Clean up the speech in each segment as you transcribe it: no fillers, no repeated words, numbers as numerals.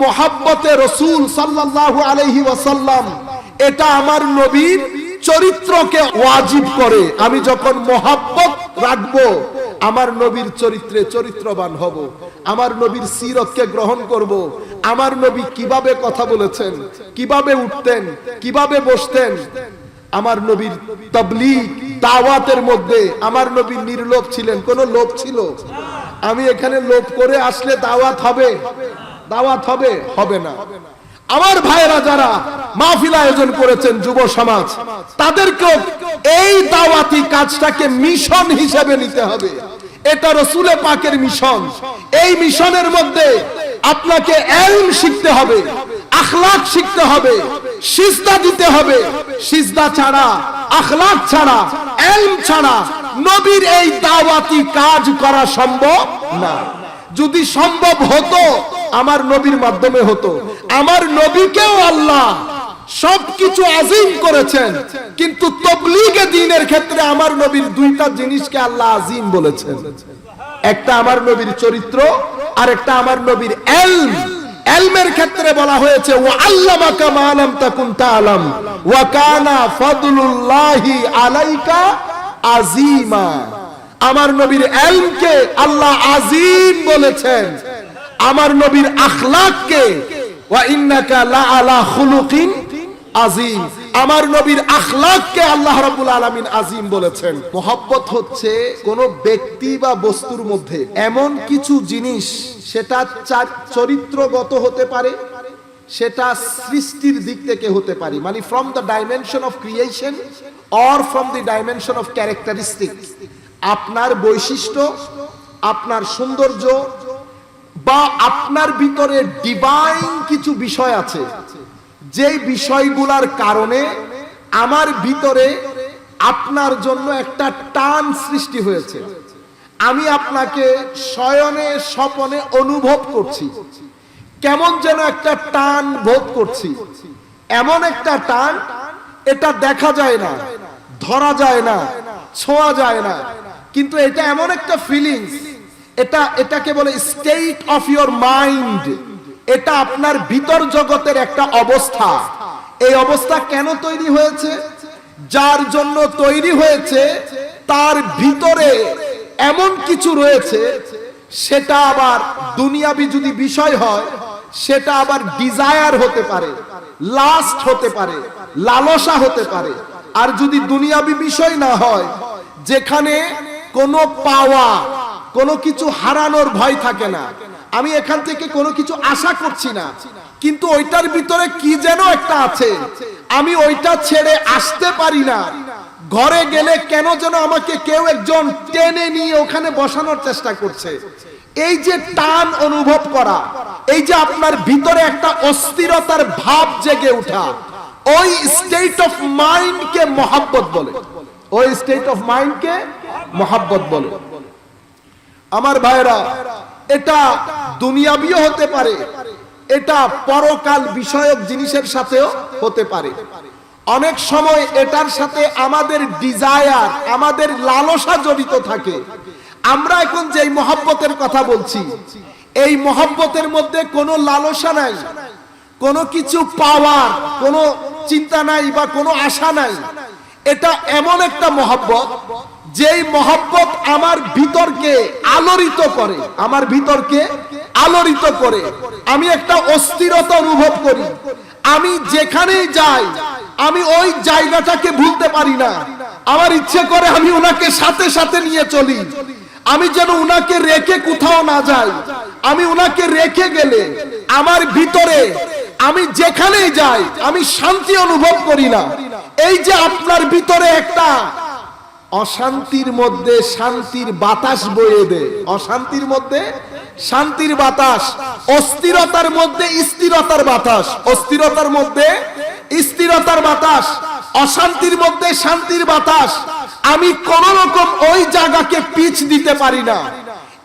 মুহাব্বতে রাসূল সাল্লাল্লাহু আলাইহি ওয়াসাল্লাম, এটা আমার নবীর চরিত্রকে ওয়াজিব করে। আমি যখন মুহাব্বত রাখবো, আমার নবীর চরিত্রে চরিত্রবান হব, আমার নবীর সিরতকে গ্রহণ করব। আমার নবী কিভাবে কথা বলেছেন, কিভাবে উঠতেন, কিভাবে বসতেন, আমার নবীর তাবলীগ দাওয়াতের মধ্যে আমার নবী নির্লোভ ছিলেন। কোনো লোভ ছিল? আমি এখানে লোভ করে আসলে দাওয়াত হবে? দাওয়াত হবে? হবে না। আমার ভাইয়েরা যারা মাহফিল আয়োজন করেছেন, যুব সমাজ, তাদেরকেও এই দাওয়াতি কাজটাকে মিশন হিসেবে নিতে হবে। এটা রাসূল পাকের মিশন। এই মিশনের মধ্যে আপনাকে ইলম শিখতে হবে, আখলাক শিখতে হবে, সিজদা দিতে হবে। সিজদা ছাড়া, আখলাক ছাড়া, ইলম ছাড়া নবীর এই দাওয়াতি কাজ করা সম্ভব না। যদি সম্ভব হতো আমার নবীর মাধ্যমে হতো। আমার নবীকেও আল্লাহ সবকিছু আজিম করেছেন, কিন্তু তাবলীগে দ্বীনের ক্ষেত্রে আমার নবীর দুইটা জিনিসকে আল্লাহ আজিম বলেছেন। একটা আমার নবীর চরিত্র, আর একটা আমার নবীর ইলম। ইলমের ক্ষেত্রে বলা হয়েছে ওয়া আল্লামাকা মা লাম তাকুন তাআলাম ওয়া কানা ফাদলুল্লাহি আলাইকা আযীমা। আমার নবীর ইলমকে আল্লাহ আযীম বলেছেন। আমার নবীর আখলাককে ওয়া ইন্নাকা লা আলা খুলুকিন আযীম, আমার নবীর আখলাককে আল্লাহ রাব্বুল আলামিন আযীম বলেছেন। মুহাব্বত হচ্ছে কোন ব্যক্তি বা বস্তুর মধ্যে এমন কিছু জিনিস, সেটা চরিত্রগত হতে পারে, সেটা সৃষ্টির দিক থেকে হতে পারে, মানে from the dimension of creation or from the dimension of characteristic. আপনার বৈশিষ্ট্য, আপনার সৌন্দর্য, বা আপনার ভিতরে ডিভাইন কিছু বিষয় আছে, যেই বিষয়গুলোর কারণে আমার ভিতরে আপনার জন্য একটা টান সৃষ্টি হয়েছে। আমি আপনাকে শয়নে স্বপনে অনুভব করছি, কেমন যেন একটা টান বোধ করছি। এমন একটা টান, এটা দেখা যায় না, ধরা যায় না, ছোঁয়া যায় না, কিন্তু এটা এমন একটা ফিলিংস, এটাকে বলে স্টেট অফ ইওর মাইন্ড। এটা আপনার ভিতর জগতের একটা অবস্থা। এই অবস্থা কেন তৈরি হয়েছে? যার জন্য তৈরি হয়েছে তার ভিতরে এমন কিছু রয়েছে, সেটা আবার দুনিয়াবি যদি বিষয় হয়, সেটা আবার ডিজায়ার হতে পারে, লাস্ট হতে পারে, লালসা হতে পারে। আর যদি দুনিয়াবি বিষয় না হয়, যেখানে কোনো পাওয়া, কোনো কিছু হারানোর ভয় থাকে না, আমি এখান থেকে কোনো কিছু আশা করছি না, কিন্তু ওইটার ভিতরে কি যেন একটা আছে, আমি ওইটা ছেড়ে আসতে পারি না। ঘরে গেলে কেন যেন আমাকে কেউ একজন টেনে নিয়ে ওখানে বসানোর চেষ্টা করছে। এই যে টান অনুভব করা, এই যে আপনার ভিতরে একটা অস্থিরতার ভাব জেগে ওঠা, ওই স্টেট অফ মাইন্ডকে মহাব্বত বলে। ওই স্টেট অফ মাইন্ডকে মহাব্বত বলে। আমার ভাইরা, এটা দুনিয়াবিও হতে পারে, এটা পরকাল বিষয়ক জিনিসের সাথেও হতে পারে। অনেক সময় এটার সাথে আমাদের ডিজায়ার, আমাদের লালসা জড়িত থাকে। আমরা এখন যেই মহব্বতের কথা বলছি, এই মহব্বতের মধ্যে কোনো লালসা নাই, কোনো কিছু পাওয়ার কোনো চিন্তা নাই বা কোনো আশা নাই। এটা এমন একটা মহব্বত, যেই মহব্বত আমার ভিতরকে আলোড়িত করে, আমার ভিতরকে আলোড়িত করে। আমি একটা অস্থিরতা অনুভব করি। আমি যেখানেই যাই, আমি ওই জায়গাটাকে ভুলতে পারি না। আমার ইচ্ছে করে আমি ওনাকে সাথে সাথে নিয়ে চলি। আমি যেন উনাকে রেখে কোথাও না যাই। আমি উনাকে রেখে গেলে আমার ভিতরে, আমি যেখানেই যাই, আমি শান্তি অনুভব করি না। এই যে আপনার ভিতরে একটা অশান্তির মধ্যে শান্তির বাতাস বয়ে দেয়, অশান্তির মধ্যে শান্তির বাতাস, অস্থিরতার মধ্যে স্থিরতার বাতাস, অস্থিরতার মধ্যে স্থিরতার বাতাস, অশান্তির মধ্যে শান্তির বাতাস। আমি কোন রকম ওই জায়গাকে পিচ দিতে পারি না।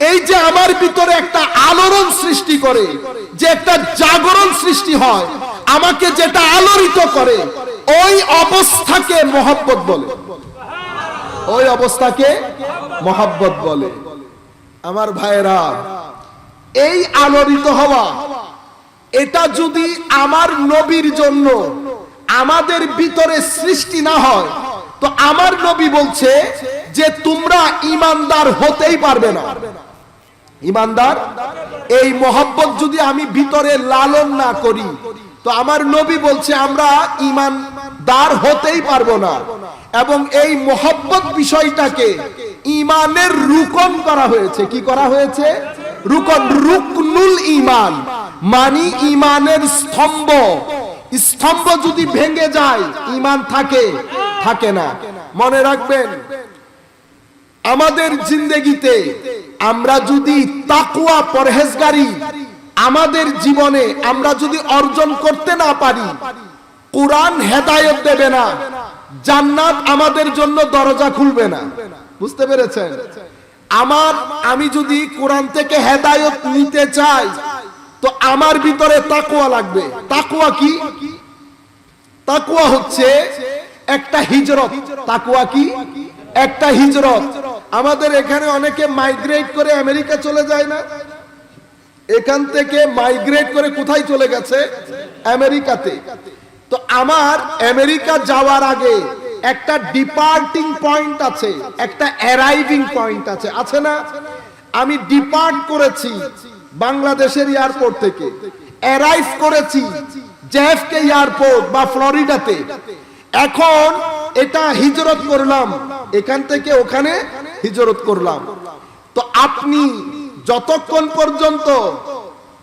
এই যে আমার ভিতরে একটা আলোড়ন সৃষ্টি করে, যে একটা জাগরণ সৃষ্টি হয়, আমাকে যেটা আলোড়িত করে, ওই অবস্থাকে মহব্বত বলে। ওই অবস্থাকে মহব্বত বলে। আমার ভাইরা, এই আলোড়িত হওয়া, এটা যদি আমার নবীর জন্য আমাদের ভিতরে সৃষ্টি না হয়, তো আমার নবী বলছে যে তোমরা ঈমানদার হতেই পারবে না। ঈমানদার, এই মহব্বত যদি আমি ভিতরে লালন না করি, তো আমার নবী বলছে আমরা ঈমানদার হতেই পারবো না। এবং এই মহব্বত বিষয়টাকে ঈমানের রুকন করা হয়েছে। কি করা হয়েছে? রুকন, রুকনুল ঈমান, মানে ঈমানের স্তম্ভ। স্তম্ভ যদি ভেঙে যায় ঈমান থাকে? থাকে না। মনে রাখবেন, আমাদের জিন্দেগিতে আমরা যদি তাকওয়া, পরহেজগারি আমাদের জীবনে আমরা যদি অর্জন করতে না পারি, কোরআন হেদায়েত দেবে না, জান্নাত আমাদের জন্য দরজা খুলবে না। বুঝতে পেরেছেন? আমি যদি কোরআন থেকে হেদায়েত নিতে চাই, তো আমার ভিতরে তাকওয়া লাগবে। তাকওয়া কি? তাকওয়া হচ্ছে একটা হিজরত। তাকওয়া কি? একটা হিজরত। আমাদের এখানে অনেকে মাইগ্রেট করে আমেরিকা চলে যায় না? এখান থেকে মাইগ্রেট করে কোথায় চলে গেছে? আমেরিকাতে। তো আমার আমেরিকা যাওয়ার আগে একটা ডিপার্টিং পয়েন্ট আছে, একটা অ্যারাইভিং পয়েন্ট আছে, আছে না? আমি ডিপার্ট করেছি বাংলাদেশের এয়ারপোর্ট থেকে, অ্যারাইভ করেছি জেএফকে এয়ারপোর্ট বা ফ্লোরিডাতে। এখন এটা হিজরত করলাম, এখান থেকে ওখানে হিজরত করলাম। তো আপনি যতক্ষণ পর্যন্ত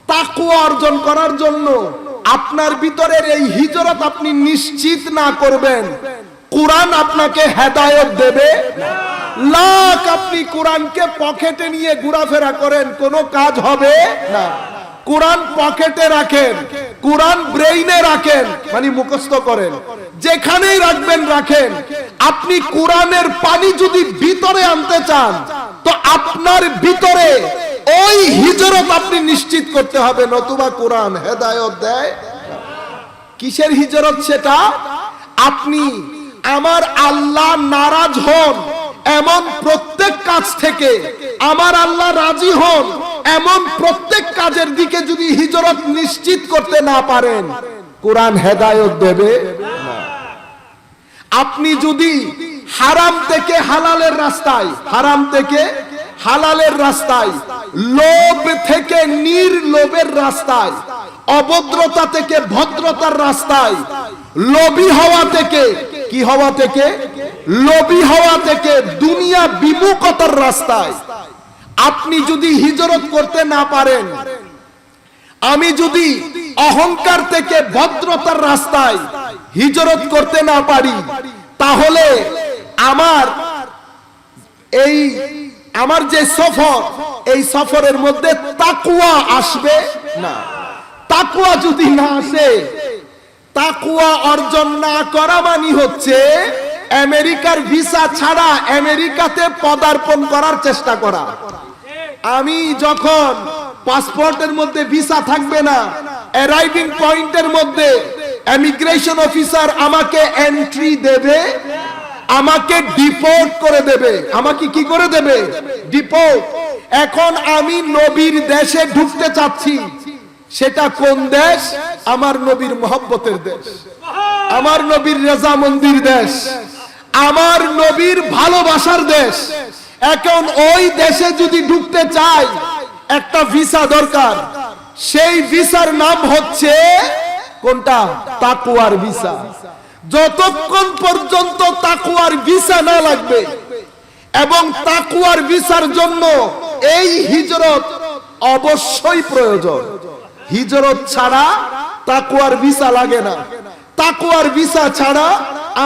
তাকওয়া অর্জন করার জন্য আপনার ভিতরের এই হিজরত আপনি নিশ্চিত না করবেন, কোরআন আপনাকে হেদায়েত দেবে লাখ আপনি কোরআনকে পকেটে নিয়ে ঘোরাফেরা করেন, কোনো কাজ হবে না। কোরআন পকেটে রাখেন, কোরআন ব্রেইনে রাখেন, মানে মুখস্থ করেন, যেখানেই রাখবেন রাখেন। আপনি কোরআনের পানি যদি ভিতরে আনতে চান, তো আপনার ভিতরে ওই হিজরত আপনি নিশ্চিত করতে হবে, নতুবা কোরআন হেদায়েত দেয়। কিসের হিজরত সেটা? আপনি আমার আল্লাহ নারাজ হন এমন প্রত্যেক কাজ থেকে আমার আল্লাহ রাজি হন এমন প্রত্যেক কাজের দিকে যদি হিজরত নিশ্চিত করতে না পারেন, কোরআন হেদায়েত দেবে না। আপনি যদি হারাম থেকে হালালের রাস্তায়, হারাম থেকে হালালের রাস্তায়, লোভ থেকে নির্লোভের রাস্তায়, অভদ্রতা থেকে ভদ্রতার রাস্তায়, লোভী হওয়া থেকে, কি হওয়া থেকে? লোভী হওয়া থেকে দুনিয়া বিমুখতার রাস্তায় আপনি যদি হিজরত করতে না পারেন, আমি যদি অহংকার থেকে ভদ্রতার রাস্তায় হিজরত করতে না পারি, তাহলে আমার যে সফর, এই সফরের মধ্যে তাকওয়া আসবে না। তাকওয়া যদি না আসে, তাকওয়া অর্জন না করা মানে হচ্ছে আমেরিকার ভিসা ছাড়া আমেরিকাতে পদার্পণ করার চেষ্টা করা। আমি যখন পাসপোর্টের মধ্যে ভিসা থাকবে না, অ্যারাইভিং পয়েন্টের মধ্যে ইমিগ্রেশন অফিসার আমাকে এন্ট্রি দেবে, আমাকে ডিপোর্ট করে দেবে। আমাকে কি করে দেবে? ডিপোর্ট। এখন আমি নবীর দেশে ঢুকতে চাচ্ছি, সেটা কোন দেশ? আমার নবীর মহব্বতের দেশ, আমার নবীর রেজামন্দির দেশ, আমার নবীর ভালোবাসার দেশ। এখন ওই দেশে যদি ঢুকতে চাই, একটা ভিসা দরকার। সেই ভিসার নাম হচ্ছে কোনটা? তাকওয়ার ভিসা। যতক্ষণ পর্যন্ত তাকওয়ার ভিসা না লাগবে, এবং তাকওয়ার ভিসার জন্য এই হিজরত অবশ্যই প্রয়োজন। হিজরত ছাড়া তাকওয়ার ভিসা লাগে না। তাকওয়ার ভিসা ছাড়া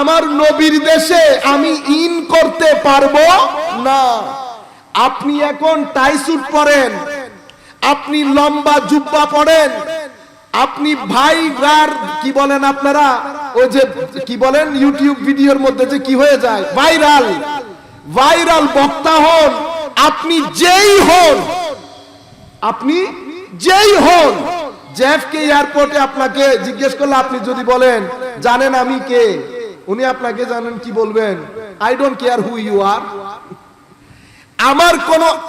আমার নবীর দেশে আমি ইন করতে পারবো না। আপনি এখন টাই স্যুট পরেন, আপনি লম্বা জুব্বা পরেন, আপনি ভাইরাল কি বলেন আপনারা, ওই যে কি বলেন ইউটিউব ভিডিওর মধ্যে যে কি হয়ে যায়, ভাইরাল, ভাইরাল বক্তা হন, আপনি যেই হন, আপনি যেই হন, জেএফকে এয়ারপোর্টে আপনাকে জিজ্ঞেস করলে আপনি যদি বলেন জানেন আমি কে, উনি আপনাকে জানেন কি বলবেন? I don't care who you are.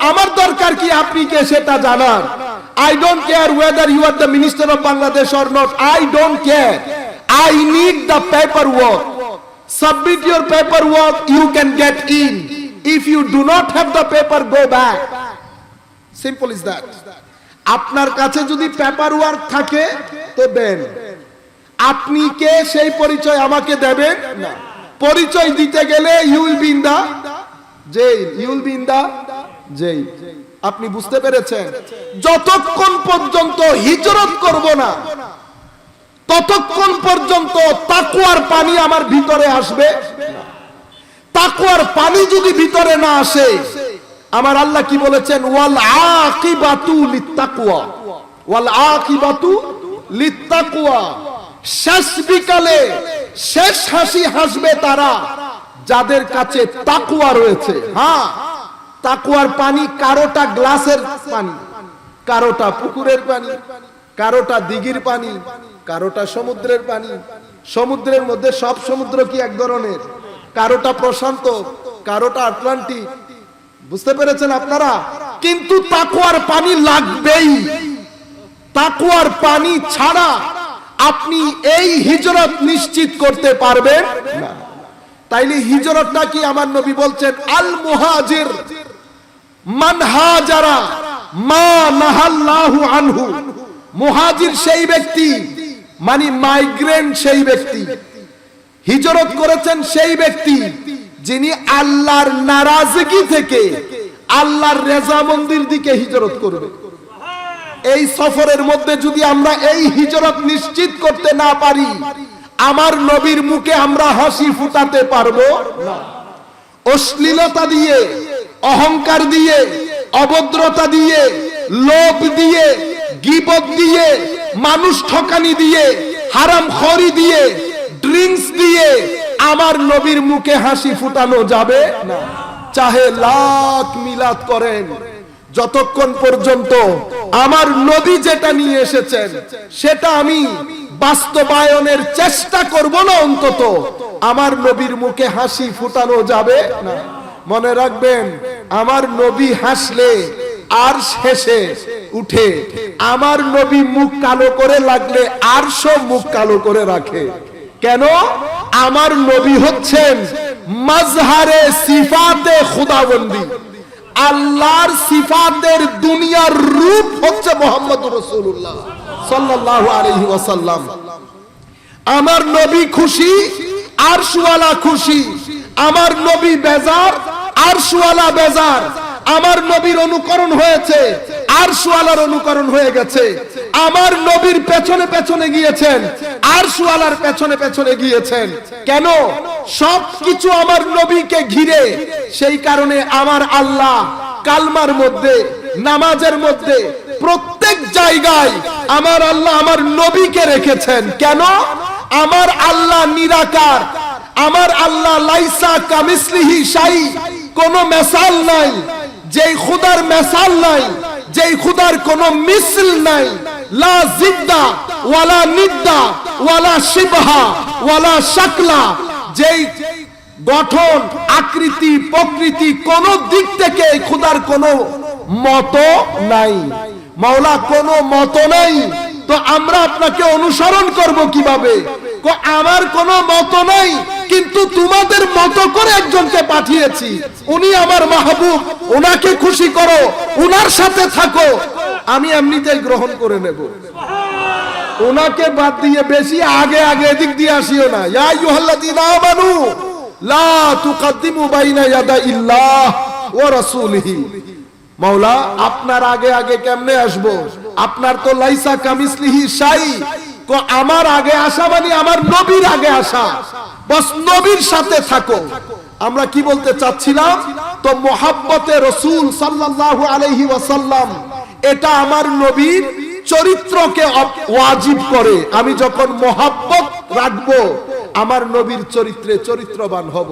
আমার দরকার কি আপনি কে সেটা জানার? I don't care whether you are the minister of Bangladesh or not. I don't care. I need the paperwork. Submit your paperwork, you can get in. If you do not have the paper, go back. Simple is that. আপনার কাছে যদি paper work থাকে তো দেন। আপনি কে সেই পরিচয় আমাকে দেবেন না। পরিচয় দিতে গেলে you will be in the jail. You will be in the jail. আপনি বুঝতে পেরেছেন? যতক্ষণ পর্যন্ত হিজরত করব না ততক্ষণ পর্যন্ত তাকওয়ার পানি আমার ভিতরে আসবে না। তাকওয়ার পানি যদি ভিতরে না আসে, আমার আল্লাহ কি বলেছেন? ওয়াল আকিবাতু লিত্তাকওয়া, ওয়াল আকিবাতু লিত্তাকওয়া। শেষ বিকালে শেষ হাসি হাসবে তারা যাদের কাছে তাকওয়া রয়েছে। হ্যাঁ, তাকওয়ার পানি কারোটা গ্লাসের পানি, কারোটা পুকুরের পানি, কারোটা দিঘির পানি, কারোটা সমুদ্রের পানি। সমুদ্রের মধ্যে সব সমুদ্র কি এক ধরনের? কারোটা প্রশান্ত, কারোটা আটলান্টিক। বুঝতে পেরেছেন আপনারা? কিন্তু তাকওয়ার পানি লাগবেই। তাকওয়ার পানি ছাড়া আপনি এই হিজরত নিশ্চিত করতে পারবেন না। তাইলে হিজরতটা কি? আমার নবী বলছেন আল মুহাজির মান হাজারা মা নাহাল্লাহু আনহু। মুহাজির সেই ব্যক্তি, মানে মাইগ্রেন্ট সেই ব্যক্তি, হিজরত করেছেন সেই ব্যক্তি যিনি আল্লাহর নারাজগি থেকে আল্লাহর রেজামন্দির দিকে হিজরত করবে। এই সফরের মধ্যে যদি আমরা এই হিজরত নিশ্চিত করতে না পারি, আমার নবীর মুখে আমরা হাসি ফুটাতে পারবো না। অশ্লীলতা দিয়ে, অহংকার দিয়ে, অভদ্রতা দিয়ে, লোভ দিয়ে, গীবত দিয়ে, মানুষ ঠকানি দিয়ে, হারামখোরি দিয়ে, ড্রিঙ্কস দিয়ে আমার নবীর মুখে হাসি ফুটানো যাবে না। চাহে লাখ মিলাদ করেন, যতক্ষণ পর্যন্ত আমার নবী যেটা নিয়ে এসেছেন সেটা আমি বাস্তবায়নের চেষ্টা করব না, অন্তত আমার নবীর মুখে হাসি ফুটানো যাবে না। মনে রাখবেন, আমার নবী হাসলে আর শেষে উঠে আমার নবী মুখ কালো করে লাগলে আর সব মুখ কালো করে রাখে। কেন? আমার নবী হচ্ছেন মাজহারে সিফাতে খুদাবন্দি। আল্লাহর সিফাতের দুনিয়ার রূপ হচ্ছে মুহাম্মদুর রাসূলুল্লাহ সাল্লাল্লাহু আলাইহি ওয়াসাল্লাম। আমার নবী খুশি, আরশওয়ালা খুশি। আমার নবী বেজার, আরশওয়ালা বেজার। আমার নবীর অনুকরণ হয়েছে, আরশওয়ালার অনুকরণ হয়ে গেছে। আমার নবীর পেছনে পেছনে গিয়েছেন, আরশওয়ালার পেছনে পেছনে গিয়েছেন। কেন? সবকিছু আমার নবীকে ঘিরে। সেই কারণে আমার আল্লাহ কালমার মধ্যে, নামাজের মধ্যে, প্রত্যেক জায়গায় আমার আল্লাহ আমার নবীকে রেখেছেন। কেন? আমার আল্লাহ নিরাকার, আমার আল্লাহ লাইসা কামিসলিহি শাই, কোনো মেসাল নাই। যেই খুদার মেসাল নাই, যেই খুদার কোনো মিসল নাই, লা জিদ্দা ওয়ালা নিদ্দা ওয়ালা শিবহা ওয়ালা শাকলা, যেই গঠন, আকৃতি, প্রকৃতি কোন দিক থেকে এই খুদার কোনো মত নাই। মাওলা কোনো মত নাই, তো আমরা আপনাকে অনুসরণ করব কিভাবে? আমার কোনো মত নাই, কিন্তু তোমাদের মতো করে একজনকে পাঠিয়েছি, উনি আমার মাহবুব, ওনাকে খুশি করো, উনার সাথে থাকো, আমি এমনিতেই গ্রহণ করে নেব। ওনাকে বাদ দিয়ে বেশি আগে আগে এদিক দিয়ে আসিও না। ইয়া আইয়ুহাল্লাযীনা আমানু লা তুকাদ্দিমু বাইনা ইয়াদাইল্লাহ ওয়া রাসূলিহি। মাওলা, আপনার আগে আগে কেমনে আসবো? আপনার তো লাইসা কামিসলিহি শাই। আমার আগে আসা মানে আমার নবীর আগে আসা। বস নবীর সাথে থাকো। আমরা কি বলতে চাচ্ছিলাম? তো মুহাব্বতে রাসূল সাল্লাল্লাহু আলাইহি ওয়াসাল্লাম, এটা আমার নবীর চরিত্রকে ওয়াজিব করে। আমি যখন মুহাব্বত রাখবো, আমার নবীর চরিত্রে চরিত্রবান হব,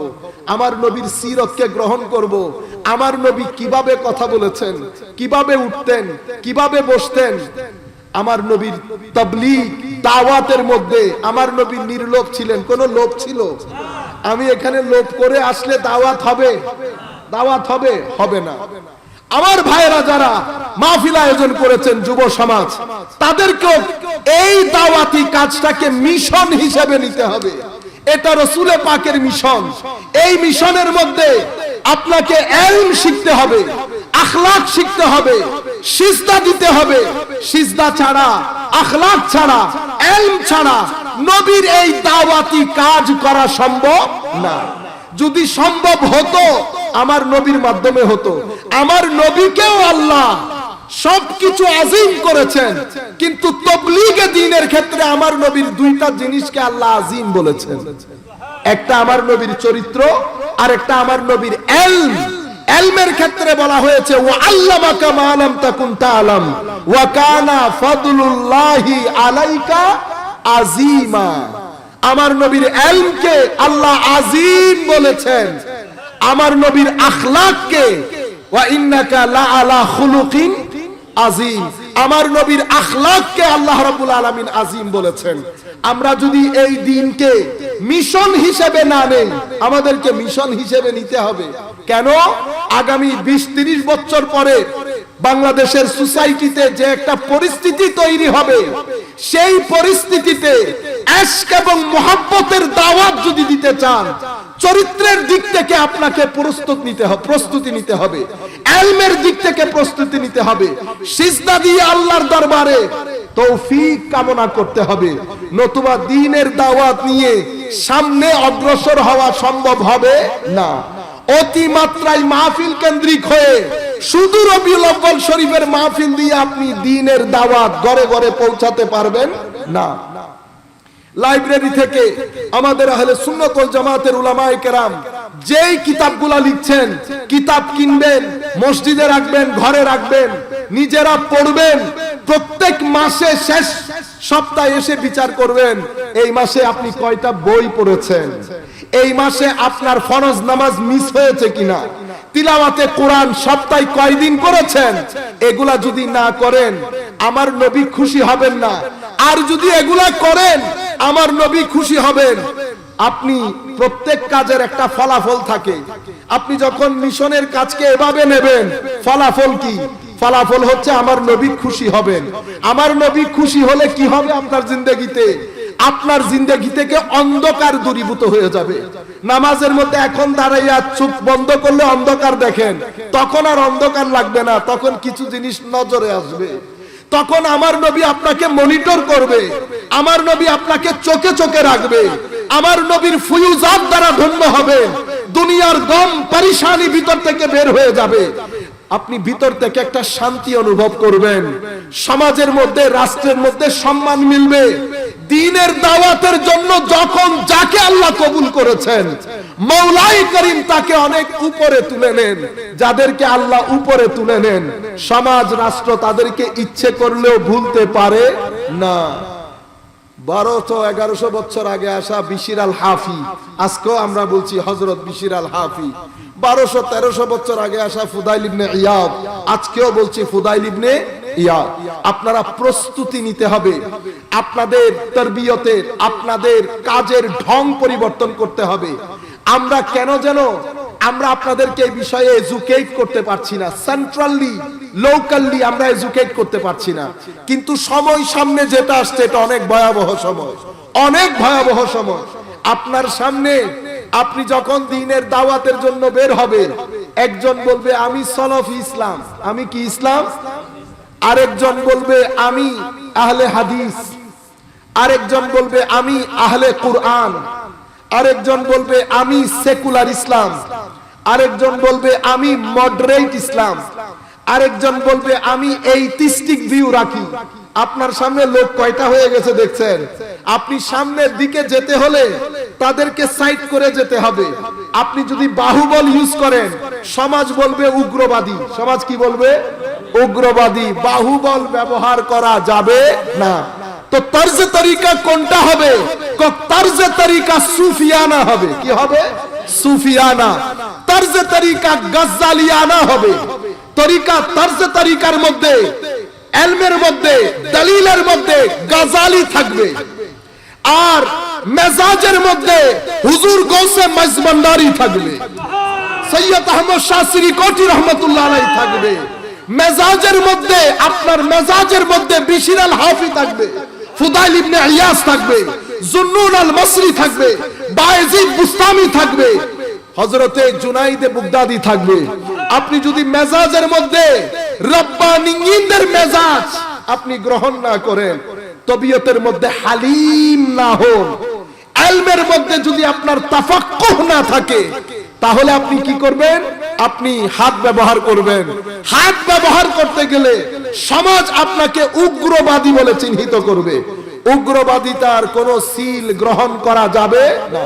আমার নবীর সিরতকে গ্রহণ করব। আমার নবী কিভাবে কথা বলেছেন, কিভাবে উঠতেন, কিভাবে বসতেন, আমার নবীর তাবলীগ দাওয়াতের মধ্যে আমার নবী নির্লোভ ছিলেন। কোন লোভ ছিল? আমি এখানে লোভ করে আসলে দাওয়াত হবে? দাওয়াত হবে? হবে না। আমার ভাইয়েরা যারা মাহফিল আয়োজন করেছেন যুব সমাজ, তাদেরকেও এই দাওয়াতি কাজটাকে মিশন হিসেবে নিতে হবে। এটা রাসূল পাকের মিশন। এই মিশনের মধ্যে আপনাকে ইলম শিখতে হবে, আখলাক শিখতে হবে, সিজদা দিতে হবে। সিজদা ছাড়া, আখলাক ছাড়া, ইলম ছাড়া নবীর এই দাওয়াতি কাজ করা সম্ভব না। যদি সম্ভব হতো আমার নবীর মাধ্যমে হতো। আমার নবীকেও আল্লাহ সবকিছু আজিম করেছেন, কিন্তু তাবলীগে দ্বীনের ক্ষেত্রে আমার নবীর দুইটা জিনিসকে আল্লাহ আজিম বলেছেন। একটা আমার নবীর চরিত্র, আর একটা আমার নবীর ইলম। ইলমের ক্ষেত্রে বলা হয়েছে ওয়া আল্লামাকা মা লাম তাকুন তাআলাম ওয়া কানা ফাদলুল্লাহি আলাইকা আজিমা। আমার নবীর ইলমকে আল্লাহ আজিম বলেছেন। আমার নবীর আখলাককে ওয়া ইন্নাকা লা আলা খুলুকিন আজিম, আমার নবীর আখলাককে আল্লাহ রাব্বুল আলামিন আজিম বলেছেন। আমরা যদি এই দিনকে মিশন হিসেবে না নেই, আমাদেরকে মিশন হিসেবে নিতে হবে। কেন? আগামী 20-30 বছর পরে বাংলাদেশের সোসাইটিতে যে একটা পরিস্থিতি তৈরি হবে, সেই পরিস্থিতিতে ইশক এবং মুহাব্বতের দাওয়াত যদি দিতে চান, চরিত্রের দিক থেকে আপনাকে প্রস্তুতি নিতে হবে, ইলমের দিক থেকে প্রস্তুতি নিতে হবে, সিজদা দিয়ে আল্লাহর দরবারে তৌফিক কামনা করতে হবে। নতুবা দ্বীনের দাওয়াত নিয়ে সামনে অগ্রসর হওয়া সম্ভব হবে না। অতিমাত্রায় মাহফিল কেন্দ্রিক হয়ে শুধু রবিউল আউয়াল শরীফের মাহফিল দিয়ে আপনি দ্বীনের দাওয়াত ঘরে ঘরে পৌঁছাতে পারবেন না। লাইব্রেরি থেকে আমাদের আহলে সুন্নাত ওয়াল জামাতের উলামায়ে কেরাম যেই কিতাবগুলা লিখছেন, কিতাব কিনবেন, মসজিদে রাখবেন, ঘরে রাখবেন, নিজেরা পড়বেন। প্রত্যেক মাসে শেষ সপ্তাহে এসে বিচার করবেন এই মাসে আপনি কয়টা বই পড়েছেন, এই মাসে আপনার ফরজ নামাজ মিস হয়েছে কিনা, তিলাওয়াতে কোরআন সপ্তাহে কয়দিন করেছেন। এগুলা যদি না করেন আমার নবী খুশি হবেন না। আর যদি এগুলা করেন আমার নবী খুশি হবেন। আপনি প্রত্যেক কাজের একটা ফলাফল থাকে। আপনি যখন মিশনের কাজকে এভাবে নেবেন, ফলাফল কি? ফলাফল হচ্ছে আমার নবী খুশি হবেন। আমার নবী খুশি হলে কি হবে আপনার জিন্দেগিতে? আপনার জিন্দেগি থেকে অন্ধকার দূরীভূত হয়ে যাবে। নামাজের মধ্যে এখন দাঁড়াইয়া চোখ বন্ধ করলে অন্ধকার দেখেন, তখন আর অন্ধকার লাগবে না, তখন কিছু জিনিস নজরে আসবে। তখন আমার নবী আপনাকে মনিটর করবে, আমার নবী আপনাকে চোখে চোখে রাখবে, আমার নবীর ফুয়ুজাত দ্বারা ধন্য হবে। দুনিয়ার গম পরেশানি ভিতর থেকে বের হয়ে যাবে। আপনি ভিতর থেকে একটা শান্তি অনুভব করবেন। সমাজের মধ্যে, রাষ্ট্রের মধ্যে সম্মান মিলবে। দ্বীনের দাওয়াতের জন্য যখন যাকে আল্লাহ কবুল করেছেন, মওলাই করিম তাকে অনেক উপরে তুলে নেন। যাদেরকে আল্লাহ উপরে তুলে নেন, সমাজ রাষ্ট্র তাদেরকে ইচ্ছে করলেও ভুলতে পারে না। 1200-1100 বছর আগে আসা বিশির আল হাফি, আজকেও আমরা বলছি হযরত বিশির আল হাফি। 1200-1300 বছর আগে আসা ফুদাইল ইবনে ইয়াদ, আজকেও বলছি ফুদাইল ইবনে ইয়াদ। আপনারা প্রস্তুতি নিতে হবে। আপনাদের তারবিয়তের, আপনাদের কাজের ঢং পরিবর্তন করতে হবে। আমরা কেন যেন আমরা আপনাদেরকে এই বিষয়ে এডুকেট করতে পারছি না। সেন্ট্রালি, লোকালি আমরা এডুকেট করতে পারছি না। কিন্তু সময় সামনে যেটা আসছে এটা অনেক ভয়াবহ সময়, অনেক ভয়াবহ সময়। আপনার সামনে আপনি যখন দ্বীনের দাওয়াতের জন্য বের হবে, একজন বলবে আমি সলফি ইসলাম। আমি কি ইসলাম? আরেকজন বলবে আমি আহলে হাদিস, আরেকজন বলবে আমি আহলে কুরআন, আরেকজন বলবে আমি সেকুলার ইসলাম, আরেকজন বলবে আমি মডারেট ইসলাম, আরেকজন বলবে আমি এইথিস্টিক ভিউ রাখি। আপনার সামনে লোক কয়টা হয়ে গেছে দেখছেন? আপনি সামনের দিকে যেতে হলে তাদেরকে সাইড করে যেতে হবে। আপনি যদি বাহুবল ইউজ করেন, সমাজ বলবে উগ্রবাদী। সমাজ কি বলবে? উগ্রবাদী। বাহুবল ব্যবহার করা যাবে না। তো তর্জে তরিকা কোনটা হবে? তর্জে তরিকা সুফিয়ানা হবে। কি হবে? সুফিয়ানা। তর্জে তরিকা গজ্জালিয়ানা হবে। তরিকা, তর্জে তরিকার মধ্যে, ইলমের মধ্যে, দলিলের মধ্যে গজালি থাকবে, আর মেজাজের মধ্যে হুজুর গৌসে মজবন্দারি থাকবে। সৈয়দ আহমদ শাহ শ্রীকোটি রহমাতুল্লাহ আলাইহি থাকবে। মেজাজের মধ্যে, আপনার মেজাজের মধ্যে বিশির আল হাফি থাকবে, ফুদাইল ইবনে ইয়াস থাকবে, জুন্নুন আল মসরি থাকবে, বায়েজিদ বুস্তামি থাকবে, হযরতে জুনাইদে বুগদাদি থাকবে। আপনি যদি মেজাজের মধ্যে রব্বানিয়িনদের মেজাজ আপনি গ্রহণ না করেন, তবিয়তের মধ্যে হালিম না হন, ইলমের মধ্যে যদি আপনার তাফাক্কুহ না থাকে, তাহলে আপনি কি করবেন? আপনি হাত ব্যবহার করবেন। হাত ব্যবহার করতে গেলে সমাজ আপনাকে উগ্রবাদী বলে চিহ্নিত করবে। উগ্রবাদিতার কোন সিল গ্রহণ করা যাবে না।